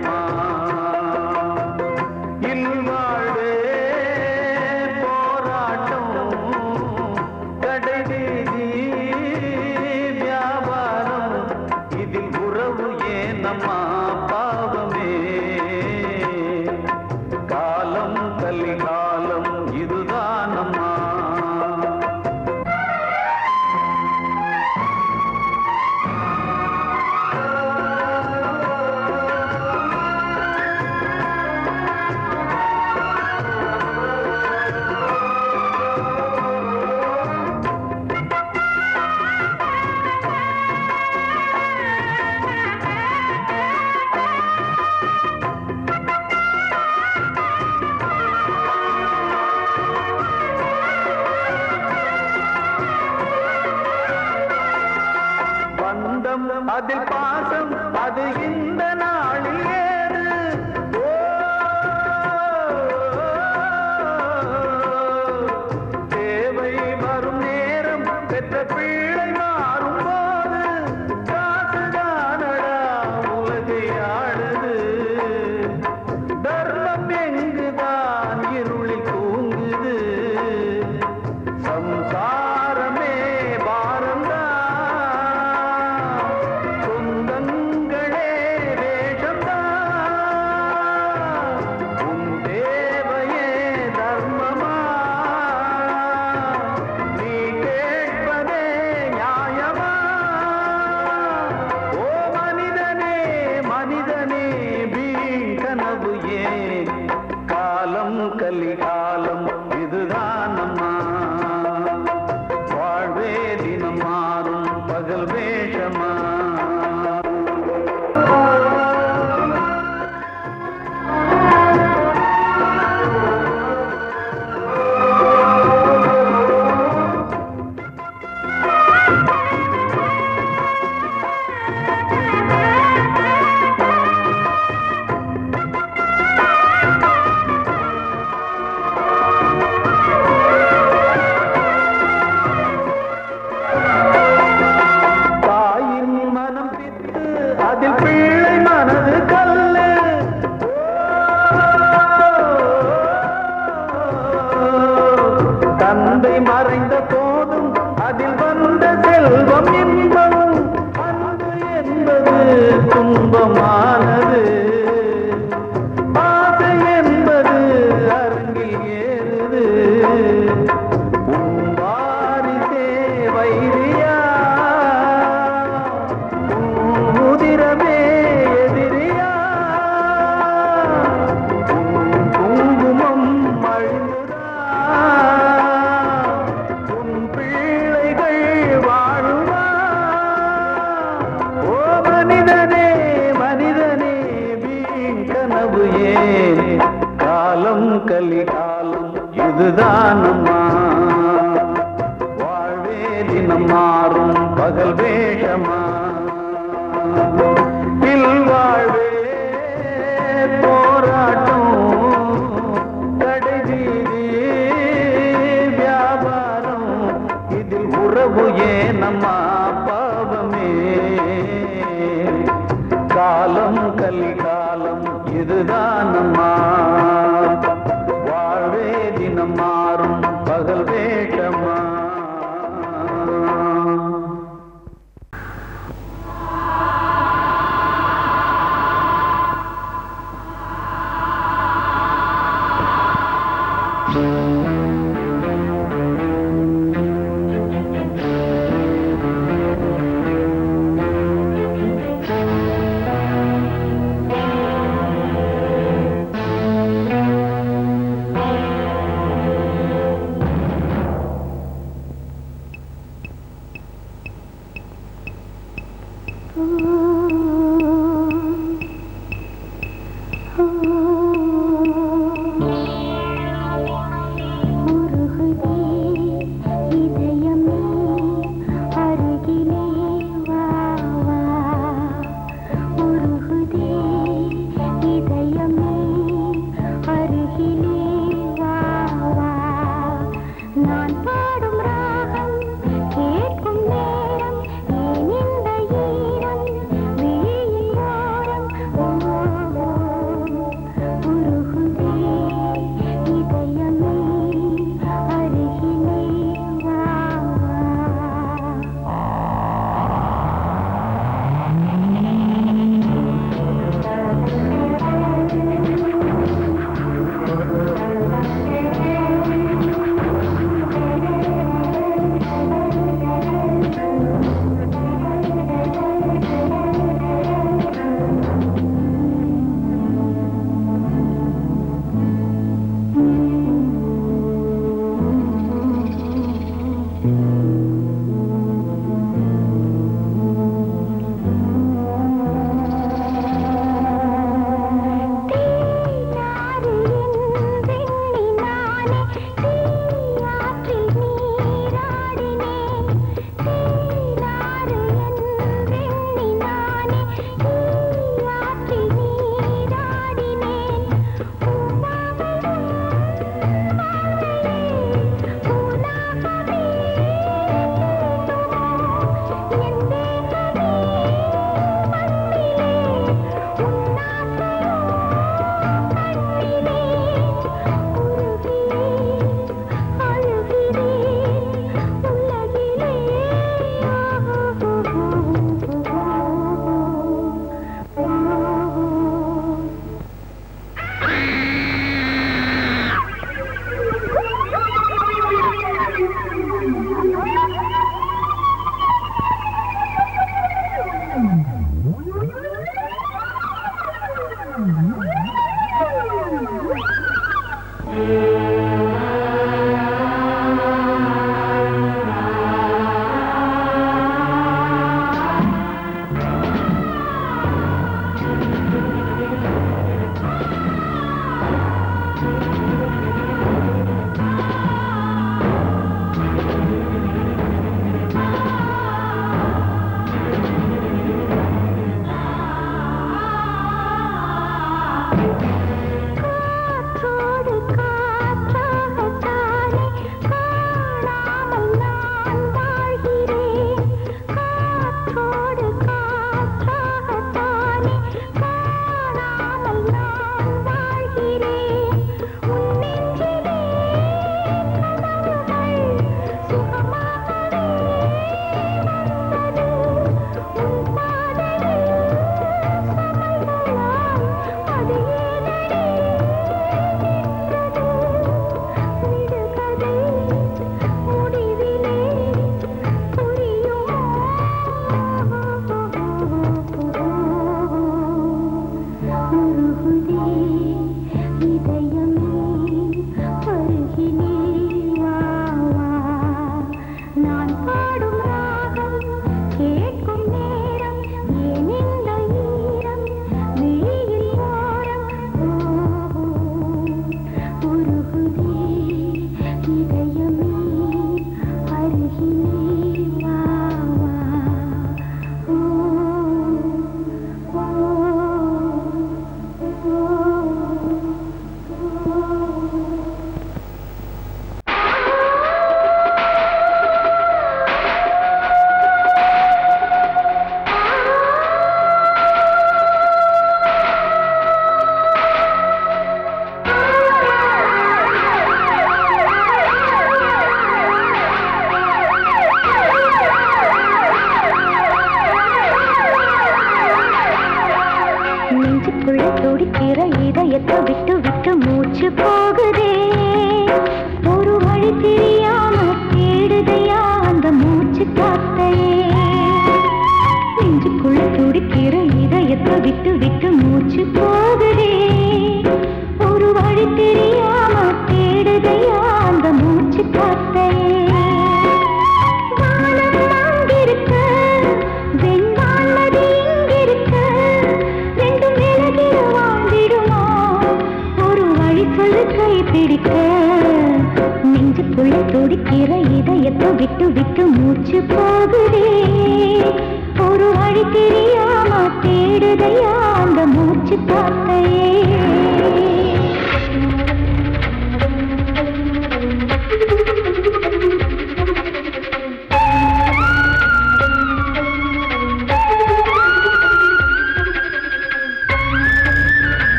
வேஷமா இல்வாழ்வே போராட்டம் கடைவீதி வியாபாரம் இதில் உறவு ஏனம்மா பாவமே காலம் கலிகாலம் இதுதானம்மா அதில் பாசம் அது இந்த நாளில் ஏது தேவை வரும் நேரம் பெற்ற பிள்ளை மாறும் போது காசுதானடா உலகை ஆடுது தர்மம் எங்குதான் இருளில் தூங்குது சம்சாரமே பாரந்தா கலிகாலம் இதுதானம்மா வாழ்வே தினம் மாறும் பகல் வேஷமா அதில் பிள்ளை மனது கல்லு தந்தை மறைந்த போதும் அதில் வந்த செல்வம் இன்பம் அன்பு என்பது துன்பமானது ஆசை என்பது அரங்கில் ஏறுது வாரிசே வைரியா எதிரியா குங்குமம் அழுதா உன் பிள்ளைகள் வாழுமா ஓ மனிதனே மனிதனே வீண் கனவு ஏன் காலம் கலிகாலம் இதுதானம்மா வாழ்வே தினம் மாறும் பகல் வேஷமா இல்வாழ்வே போராட்டம் கடைவீதி வியாபாரம் இதில் உறவு ஏனம்மா பாவமே காலம் கலிகாலம் இதுதானம்மா வாழ்வே தினம் மாறும் பகல் வேஷமா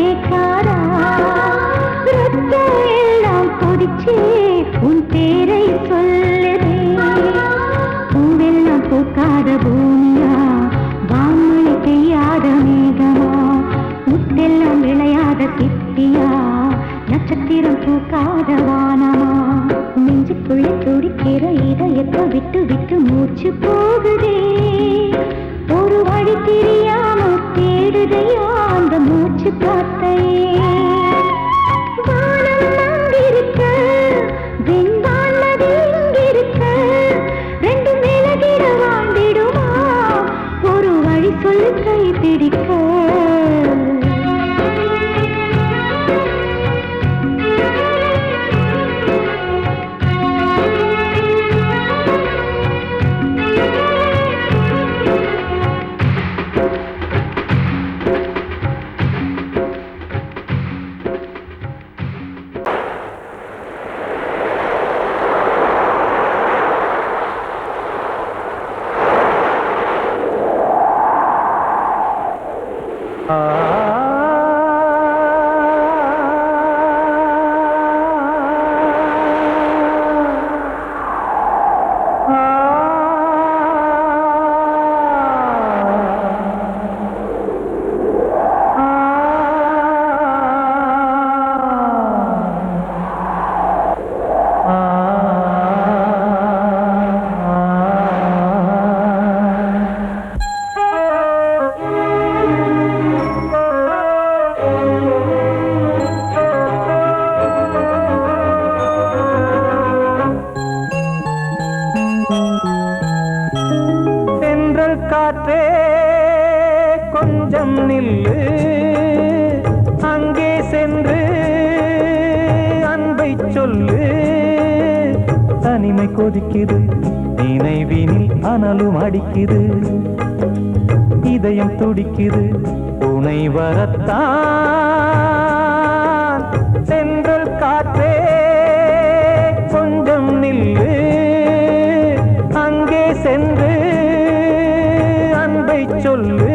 கேட்காரா எல்லாம் கொதிச்சே உன் பேரை சொல்லுதே பூவெல்லாம் பூக்காத பூமியா வான்மழை பெய்யாத மேகமா முத்தெல்லாம் விளையாத சிப்பியா நட்சத்திரம் பூக்காத வானமா நெஞ்சுக்குள்ளே துடிக்கிற இதயத்தை விட்டு விட்டு மூச்சு போகுதே ஒரு வழி தெரியாம தேடுதையா அந்த மூச்சு காத்தையே வானம் அங்கிருக்க வெண்வானது இங்கிருக்க ரெண்டு மேலகிட வாழ்ந்திடுமா ஒரு வழி சொல்லு கை பிடிக்க காற்றே கொஞ்சம் நில்லு அங்கே சென்று அன்பை சொல்லு தனிமை கொதிக்குது நினைவினில் அனலும் அடிக்குது இதயம் துடிக்குது துணை வரத்தான் சென்றல் காற்றே கொஞ்சம் நில்லு அங்கே சென்று சொல்லு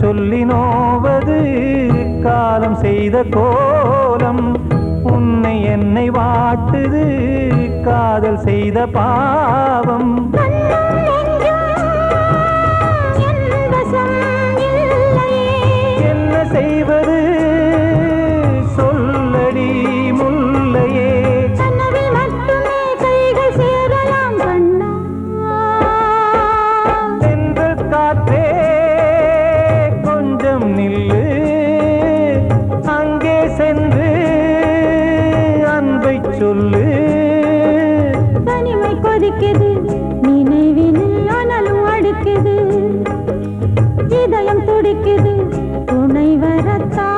சொல்லி நோவது காலம் செய்த கோலம் உன்னை என்னை வாட்டுது காதல் செய்த பாவம் என்ன செய்வது சொல்லடி முல்லையே சென்று காற்றே நில்லு அங்கே சென்று அன்பை சொல்லு தனிமை கொதிக்குது நினைவினில் அனலும் அடிக்குது இதயம் துடிக்குது துணை வரத்தான்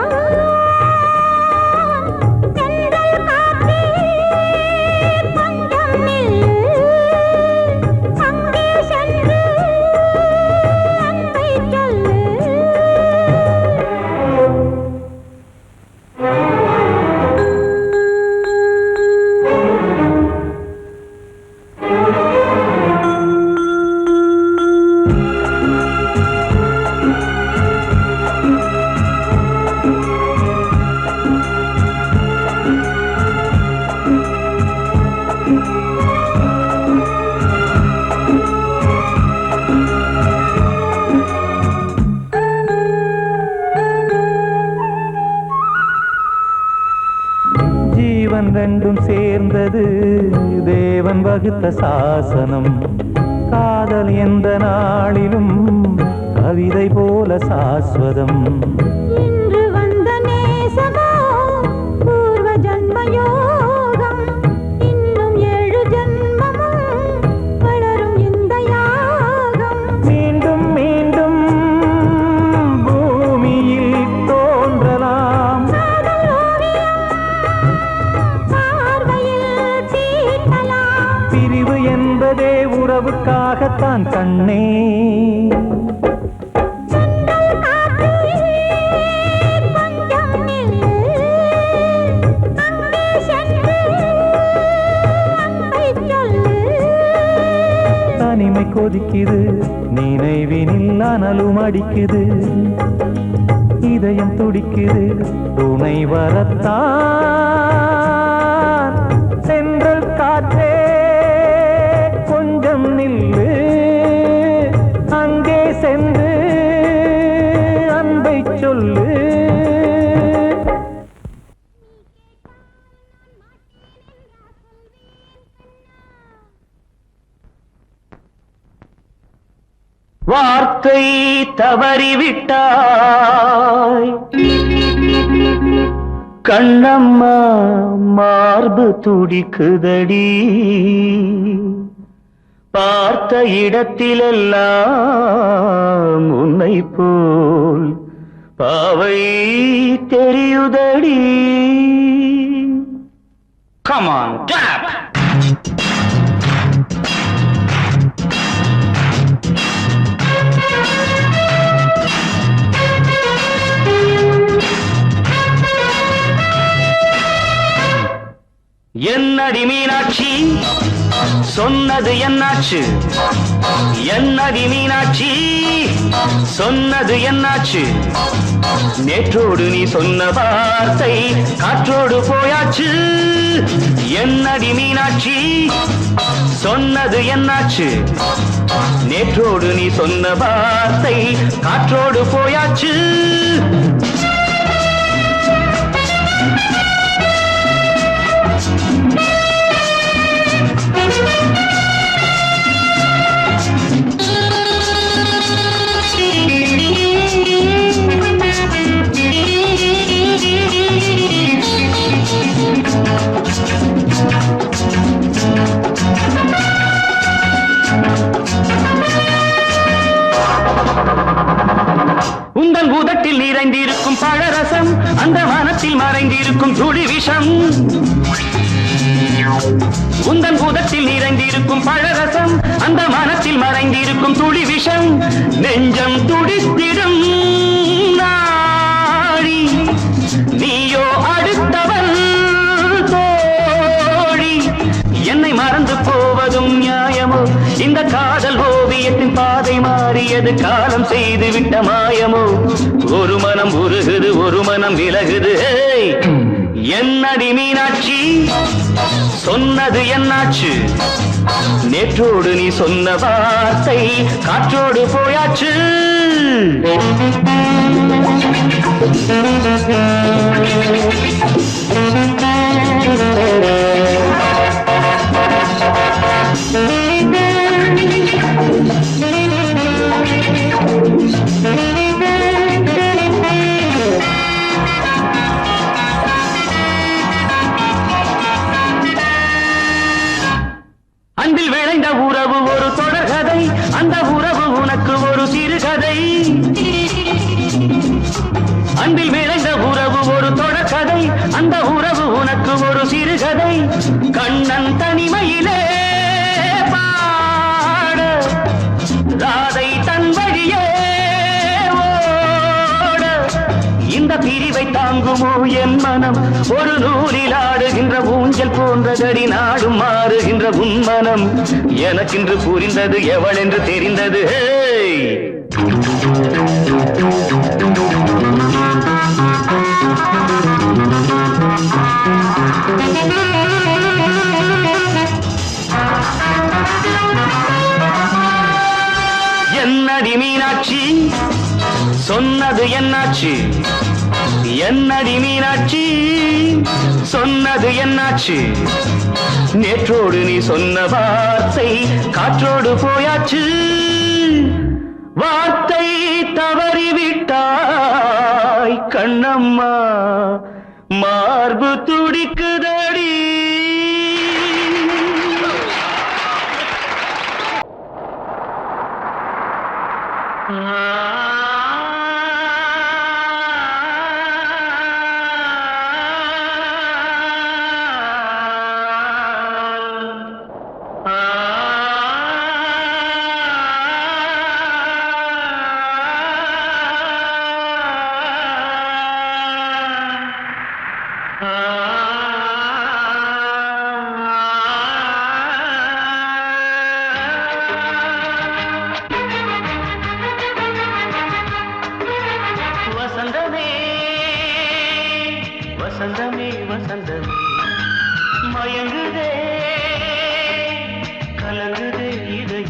ரெண்டும் சேர்ந்தது தேவன் வகுத்த சாசனம் காதல் எந்த நாளிலும் கவிதை போல சாஸ்வதம் இன்று வந்த நேசமோ பூர்வ ஜன்மயோகம் இன்னும் 7 ஜன்மமும் வளரும் இந்த யாகம் உறவுக்காகத்தான் கண்ணே. தனிமை கொதிக்குது, நினைவினில் அனலும் அடிக்குது, இதயம் துடிக்குது, துணை வரத்தான். சென்றல் காற்றே கொஞ்சம் நில்லு, அங்கே சென்று அன்பை சொல்லு. வார்த்தை தவறிவிட்டாய் கண்ணம்மா, மார்பு துடிக்குதடி, பார்த்த இடத்திலெல்லாம் உன்னை போல் பாவை தெரியுதடி. Come on, clap! என்னடி மீனாட்சி சொன்னது என்னாச்சு? என்னடி மீனாட்சி சொன்னது என்னாச்சு? நேற்றோடு நீ சொன்ன வார்த்தை காற்றோடு போயாச்சு. என்னடி மீனாட்சி சொன்னது என்னாச்சு? நேற்றோடு நீ சொன்ன வார்த்தை காற்றோடு போயாச்சு. உந்தன் பூதத்தில் நிறைந்திருக்கும் பழரசம், அந்த வானத்தில் மறைந்திருக்கும் துளி விஷம். உந்தன் பூதத்தில் நிறைந்திருக்கும் பழரசம், அந்த வானத்தில் மறைந்திருக்கும் துளி விஷம். நெஞ்சம் துடித்திடும் நாடி, நீயோ அடுத்தவன் தோழி. என்னை மறந்து போவதும் நியாயமோ? இந்த காதல் ஓவியத்தின் பாதை மாறியது, காலம் செய்து விட்ட மாயமோ? ஒரு மனம் உருகுது, ஒரு மனம் விலகுது. என்னடி மீனாட்சி சொன்னது என்னாச்சு? நேற்றோடு நீ சொன்ன வார்த்தை காற்றோடு போயாச்சு. அன்பில் விளைந்த உறவு ஒரு தொடர்கதை, அந்த உறவு உனக்கு ஒரு சிறுகதை. அன்பில் விளைந்த உறவு ஒரு தொடர்கதை, அந்த உறவு உனக்கு ஒரு சிறுகதை. கண்ணன் தனிமையிலே பாட, ராதை தன் வழியே ஓட. இந்த பிரிவை தாங்குமோ என் மனம்? ஒரு நூலில் ஆடுகின்ற ஊஞ்சல் போன்றதடி, நாடும் மாறுகின்ற உன்மனம். எனக்கென்று புரிந்தது எவள் என்று தெரிந்தது. என்னடி மீனாட்சி சொன்னது என்னாச்சு? என்னடி மீனாட்சி சொன்னது என்னாச்சு? நேற்றோடு நீ சொன்ன வார்த்தை காற்றோடு போயாச்சு. வார்த்தை தவறிவிட்டாய் கண்ணம்மா, மார்பு துடிக்குதடி.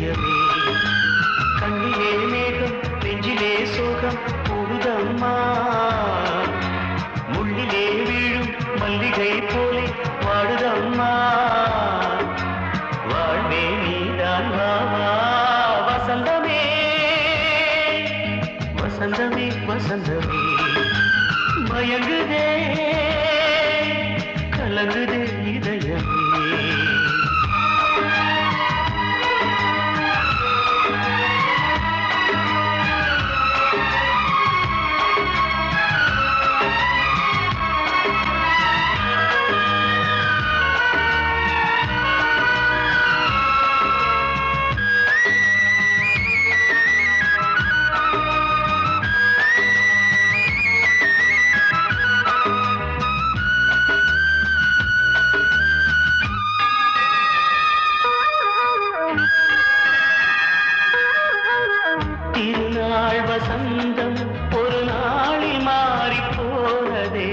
இதயமே கண்ணிலே மேகம் நெஞ்சிலே சோகம் கூடுதம்மா முள்ளிலே வீழும் மல்லிகை போலே வாடுதம்மா வாழ்வே நீதான் வாவா வசந்தமே வசந்தமே வசந்தமே மயங்குதே கலங்குதே இதயமே திருநாள் வசந்தம் ஒரு நாளில் மாறி போனதே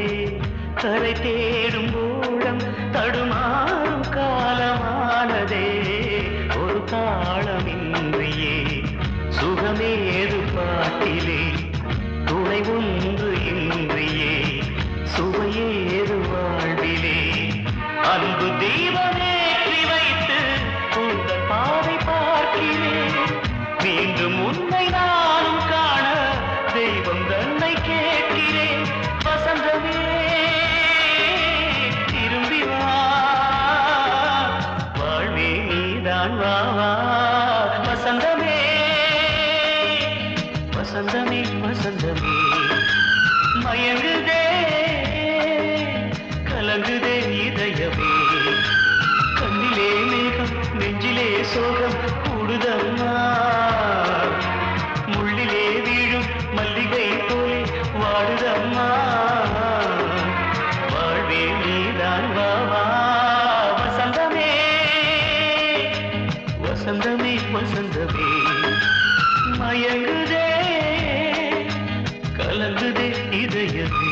கரை தேடும் ஊழம் தடுமாறும் காலமானதே ஒரு தாளமின்றியே சுகமேது பாட்டிலே துணை ஒன்று இன்றியே சுவையேது வாழ்விலே அன்பு தீபமேற்றி வைத்து உங்கள் பாதை பார்க்கிறேன் மீண்டும் உன்னை நானும் காண தெய்வம் தன்னை கேட்கிறேன் வசந்தமே திரும்பி வா வாழ்வே நீதான் வா வா வசந்தமே வசந்தமே வசந்தமே மயங்குதே கலங்குதே இதயமே கண்ணிலே மேகம் நெஞ்சிலே சோகம் கூடுதம்மா முள்ளிலே வீழும் மல்லிகை போலே வாடுதம்மா வாழ்வே நீதான் வா வா வசந்தமே வசந்தமே வசந்தமே மயங்குதே கலங்குதே இதயமே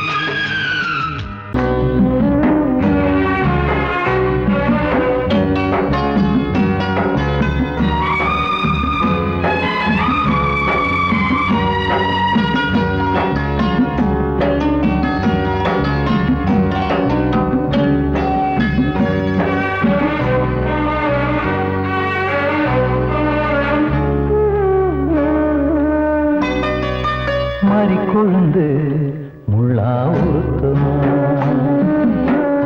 கொழுந்து முள்ளா உருத்தமா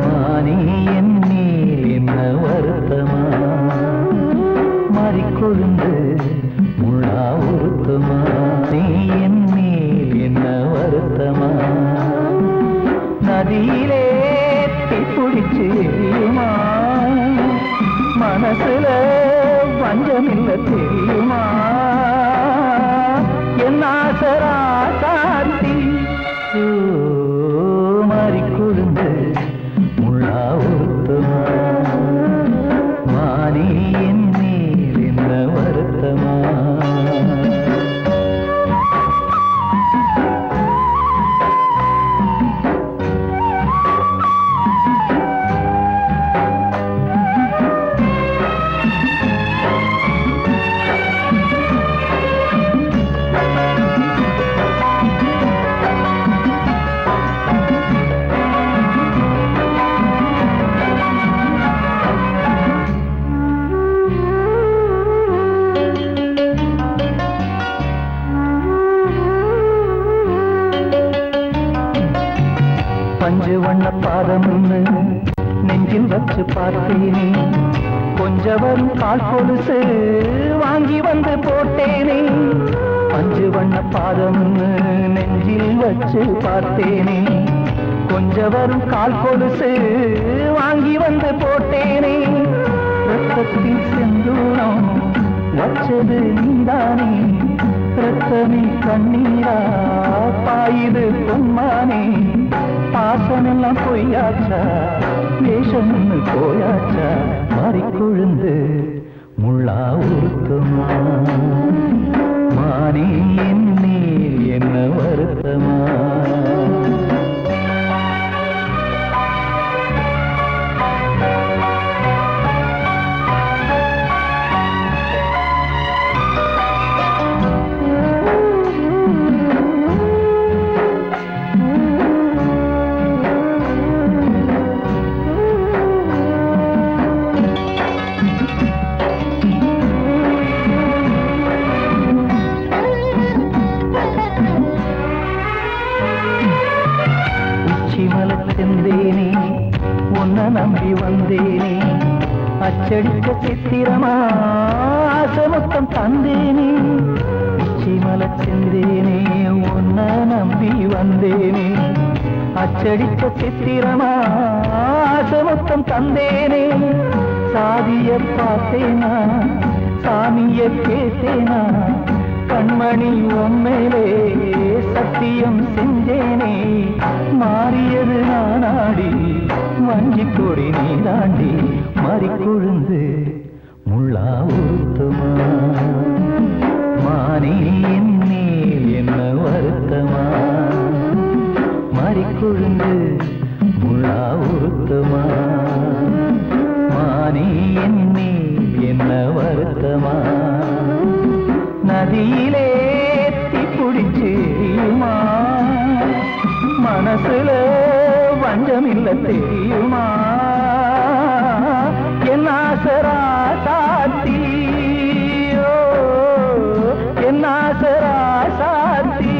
மானே என் மேல் என்ன வருத்தமா மாறிக்கொழுந்து முள்ளா உருத்தமா நீ என் மேல் என்ன வருத்தமா நதியிலே தீப்பிடிச்சு எரியுமா மனசுல வஞ்சமில்ல தெரியுமா என் ஆசரா காட்டி மாறிக்கொழுந்து முள்ளா உருத்தமா மானே என் மேல் என்ன வருத்தமா பஞ்சு வண்ண பாதம்னு நெஞ்சில் வச்சு பார்த்தேனே கொஞ்சவரும் கால் கொலுசு வாங்கி வந்து போட்டேனே பஞ்சு வண்ண பாதம்னு நெஞ்சில் வச்சு பார்த்தேனே கொஞ்சவரும் கால் கொலுசு வாங்கி வந்து போட்டேனே ரத்தத்தில் செந்தூரம் வச்சது நீதானே ரத்தமே கண்ணீரா பாயுது பொன்மானே பாசமெல்லாம் பொய்யாச்சா வேஷம்னு போயாச்சா மாறிக்கொழுந்து முள்ளா உருத்தமா மானே என் மேல் என்ன வருத்தமா அச்சடிக்க சித்திரமா ஆசமுத்தம் தந்தேனே உச்சிமல செந்தேனே உன்ன நம்பி வந்தேனே அச்சடிக்க சித்திரமா ஆசமுத்தம் தந்தேனே சாதிய பார்த்தேனா சாமிய கேட்டேனா கண்மணி உன்மேலே சத்தியம் செஞ்சேனே மாறியது நானாடி மஞ்சி கொடி நீ தாண்டி மறிக்கொழுந்து முள்ளா உருத்தமா மானே என்னேல் என்ன வருத்தமா மறிக்கொழுந்து முள்ளா உருத்தமா மானே என்னேல் என்ன வருத்தமா நதியிலே தீப்பிடிச்சியுமா மனசுல வஞ்சமில்ல தெரியுமா என் ஆசரா சாத்தியோ என் ஆசரா சாத்தி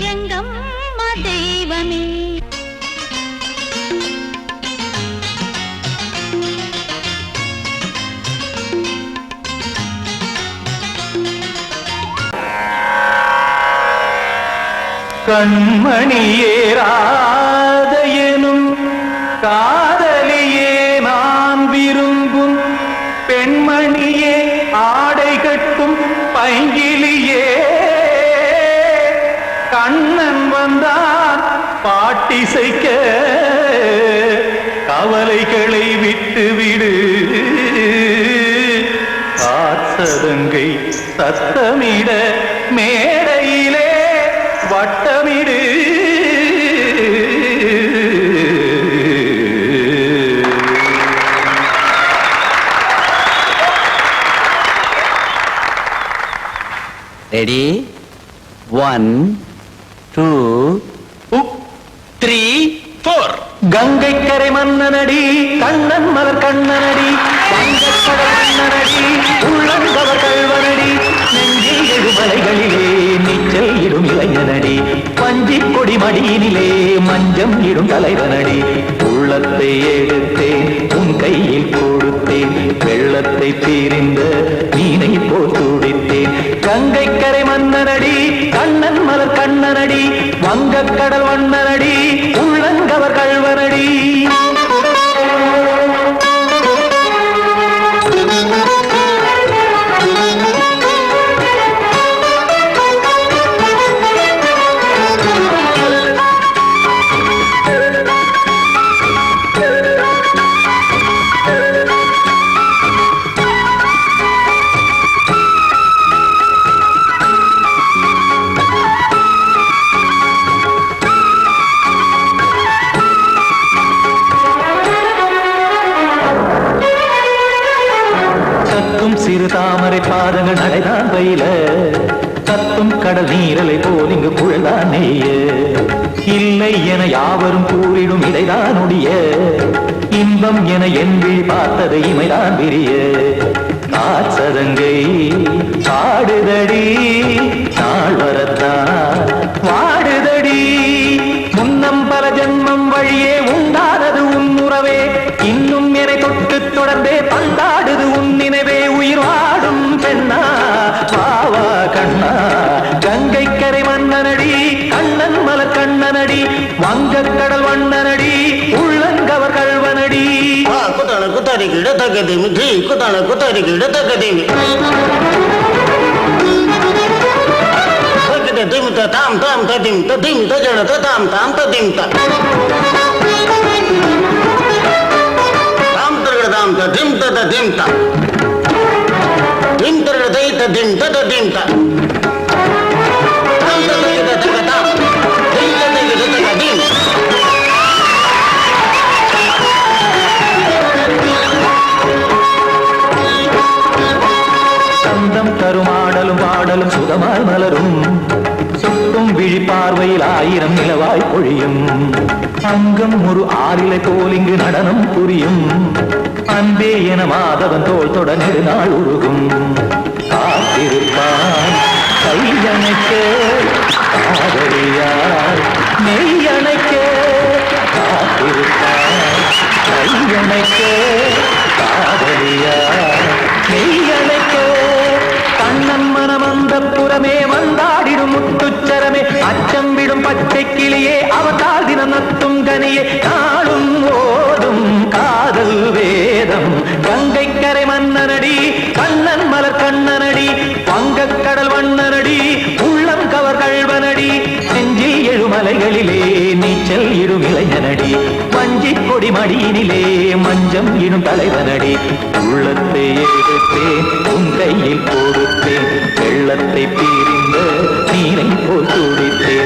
எங்கம்மா தெய்வமே. கண்மணியே ராதையனும் காதலியே நான் விரும்பும் பெண்மணியே ஆடை கட்டும் பைங்கிலியே கண்ணன் வந்தான் பாட்டிசைக்க கவலைகளை விட்டுவிடு காத்ததங்கை சத்தமிட மேடையிலே வட்டமிடு. ரெடி 1 2 3 4. கங்கை கரை மன்னனடி கண்ணன் மலர் கண்ணனடி வங்கக்கடல் மன்னனடி உள்ளங்கவர் கல்வனடி நெஞ்சில் எழுமலைகளிலே நீச்சல் இடும் இளைஞனடி பஞ்சி கொடி மடியினிலே மஞ்சம் இடும் தலைவனடி உள்ளத்தை எடுத்தேன் உன் கையில் கொடுத்தேன் வெள்ளத்தை தீரிந்த மீனை போல் துடித்தேன். கங்கை கரை மன்னனடி கண்ணன் மலர் கண்ணனடி வங்கக்கடல் வண்ணனடி உள்ளங்கவர் கல்வனடி. சிறு தாமரை பாதங்கள் நடைதான் பயில கத்தும் கடல் நீரலை போல் இங்கு புழல்தான் நெய்ய இல்லை என யாவரும் கூறிடும் இடைதான் உடைய இன்பம் என என் விழி பார்த்தது இமைதான் விரிய காசதங்கை பாடுதடி நாள் வரத்தான் வாடுதடி முன்னம் பல ஜென்மம் வழியே உண்டானது உன் உறவே இன்னும் என்னை தொட்டு தொடர்ந்தே பந்தாடுது உன் நினைவே உயிர் வாடும் பெண்ணா பாவா கண்ணா கங்கை கரை மன்னனடி கண்ணன் மலர் கண்ணனடி வங்கக்கடல் வண்ணனடி உள்ளங்கவர் கல்வனடி. குத்தான குத்தாரிக்கு இடத்தக்கதேமி ஜி குத்தான குத்தாரிக்கு இடத்தக்கதேமி திமுத்த தாம் தாம் ததிம் ததிம் தஜன தாம் தாம் ததிம் தாம் தரகட தாம் ததிம் ததிம் தாம் திம் தரகட தை ததிம் ததிம் தாம் தாம் தரகட தகதாம் திம் தரகட தகதிம். சந்தம் தருமாடலும் பாடலும் சுகமாய் மலரும் சுட்டும் விழி பார்வையில் ஆயிரம் நிலவாய் பொழியும் அங்கம் ஒரு ஆறிலை போல் இங்கு நடனம் புரியும் அன்பே என மாதவன் தோள் தொட நெடுநாள் உருகும் காத்திருப்பான் கையணைக்க காதலியார் மெய்யணைக்க காத்திருப்பான் கையணைக்க காதலியார் மெய்யணைக்க கண்ணன் மனமந்த புறமே வந்தாடிடும் முத்துச்சரமே அச்சம் விடும் பச்சை கிளியே அவதால் தினம் நத்தும் கனியே நாளும் ஓதும் காதல் வேதம் கங்கை கரை மன்னனடி கண்ணன் மலர் கண்ணனடி வங்கக்கடல் வண்ணனடி உள்ளம் கவர் கல்வனடி நெஞ்சில் எழுமலைகளிலே நீச்சல் இடும் இளைஞனடி வஞ்சி கொடி மடியினிலே மஞ்சம் இடும் தலைவனடி உள்ளத்தை எடுத்தேன் உன் கையில் கொடுத்தேன் வெள்ளத்தை பீரிந்த நீரை போல் துடித்தேன்.